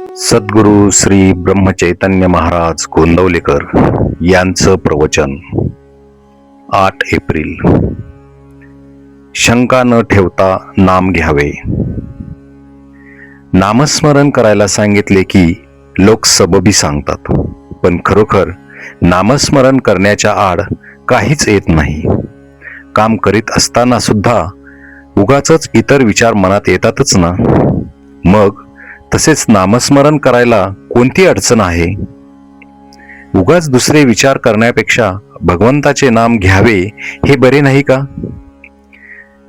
सद्गुरु श्री ब्रह्मचैतन्य महाराज गोंदवलेकर यांचं प्रवचन 8 एप्रिल. शंका न ठेवता नाम घ्यावे. नामस्मरण करायला सांगितले की लोक सबबी सांगतात, पण खरोखर नामस्मरण करण्याच्या आड काहीच येत नाही. काम करीत असताना सुद्धा उगाचच इतर विचार मनात येतातच ना. मग तसेच नामस्मरण करायला कोणती अडचण आहे? उगाच दुसरे विचार करण्यापेक्षा भगवंताचे नाम घ्यावे हे बरे नाही का?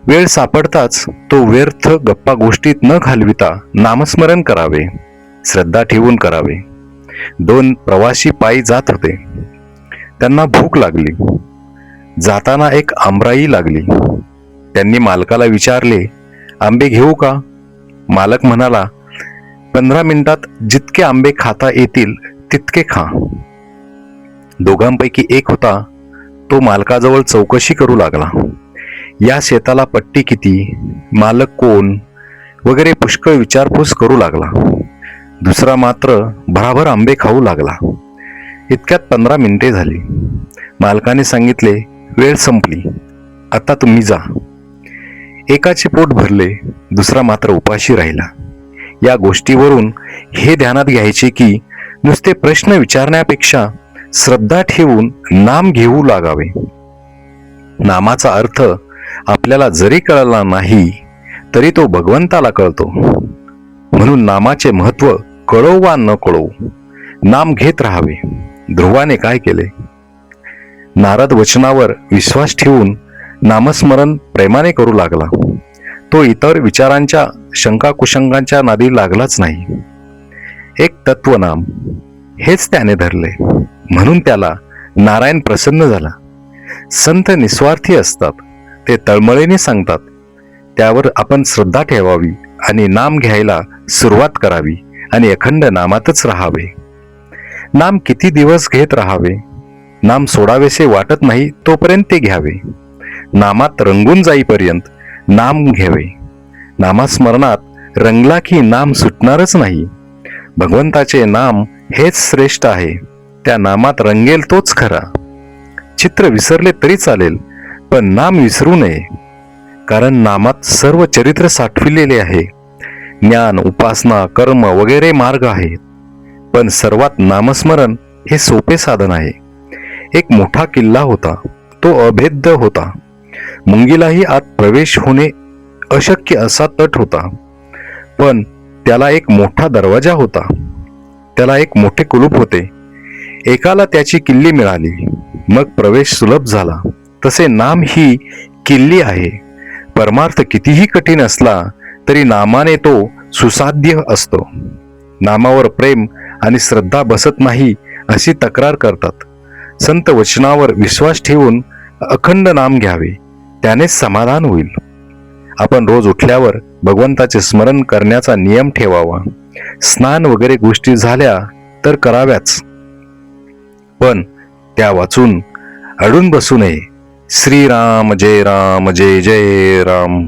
वेळ सापडताच तो व्यर्थ गप्पा गोष्टीत न घालविता नामस्मरण करावे, श्रद्धा ठेवून करावे. 2 प्रवासी पायी जात होते. त्यांना भूक लागली. जाताना एक आंबराई लागली. त्यांनी मालकाला विचारले, आंबे घेऊ का? मालक म्हणाला, 15 मिनिटात जितके आंबे खाता येतील तितके खा. दोघांपैकी एक होता तो मालकाजवळ चौकशी करू लागला. या शेताला पट्टी किती, मालक कोण वगैरे पुष्कळ विचारपूस करू लागला. दुसरा मात्र भराभर आंबे खाऊ लागला. इतक्यात 15 मिनिटे झाली. मालकाने सांगितले, वेळ संपली, आता तुम्ही जा. एकाचे पोट भरले, दुसरा मात्र उपाशी राहिला. या गोष्टीवरून हे ध्यानात घ्यायचे की नुसते प्रश्न विचारण्यापेक्षा श्रद्धा ठेवून नाम घेऊ लागावे. नामाचा अर्थ आपल्याला जरी कळला नाही तरी तो भगवंताला कळतो. म्हणून नामाचे महत्त्व कळो वा न कळो नाम घेत राहावे. ध्रुवाने काय केले? नारद वचनावर विश्वास ठेवून नामस्मरण प्रेमाने करू लागला. तो इतर विचारांच्या शंका कुशंकांच्या नादी लागलाच नाही. एक तत्वनाम हेच त्याने धरले, म्हणून त्याला नारायण प्रसन्न झाला. संत निस्वार्थी असतात, ते तळमळीने सांगतात. त्यावर आपण श्रद्धा ठेवावी आणि नाम घ्यायला सुरुवात करावी आणि अखंड नामातच राहावे. नाम किती दिवस घेत राहावे? नाम सोडावेसे वाटत नाही तोपर्यंत ते घ्यावे. नामात रंगून जाईपर्यंत नाम घ्यावे. नामस्मरणात रंगला की नाम सुटणारच नाही. भगवंताचे नाम हेच श्रेष्ठ आहे. त्या नामात रंगेल तोच खरा. चित्र विसरले तरी चालेल, पण नाम विसरू नये, कारण नामात सर्व चरित्र साठविलेले आहे. ज्ञान, उपासना, कर्म वगैरे मार्ग आहेत, पण सर्वात नामस्मरण हे सोपे साधन आहे. एक मोठा किल्ला होता, तो अभेद्य होता. मुंगीलाही आत प्रवेश होणे अशक्य असा तट होता, पण त्याला एक मोठा दरवाजा होता. त्याला एक मोठे कुलूप होते. एकाला त्याची किल्ली मिळाली, मग प्रवेश सुलभ झाला. तसे नाम ही किल्ली आहे. परमार्थ कितीही कठीण असला तरी नामाने तो सुसाध्य असतो. नामावर प्रेम आणि श्रद्धा बसत नाही अशी तक्रार करतात. संत वचनावर विश्वास ठेवून अखंड नाम घ्यावे, त्यानेच समाधान होईल. आपण रोज उठल्यावर भगवंताचे स्मरण करण्याचा नियम ठेवावा. स्नान वगैरे गोष्टी झाल्या तर कराव्याच, पण त्या वाचून अडून बसू नये. श्रीराम जय राम, जय जय राम.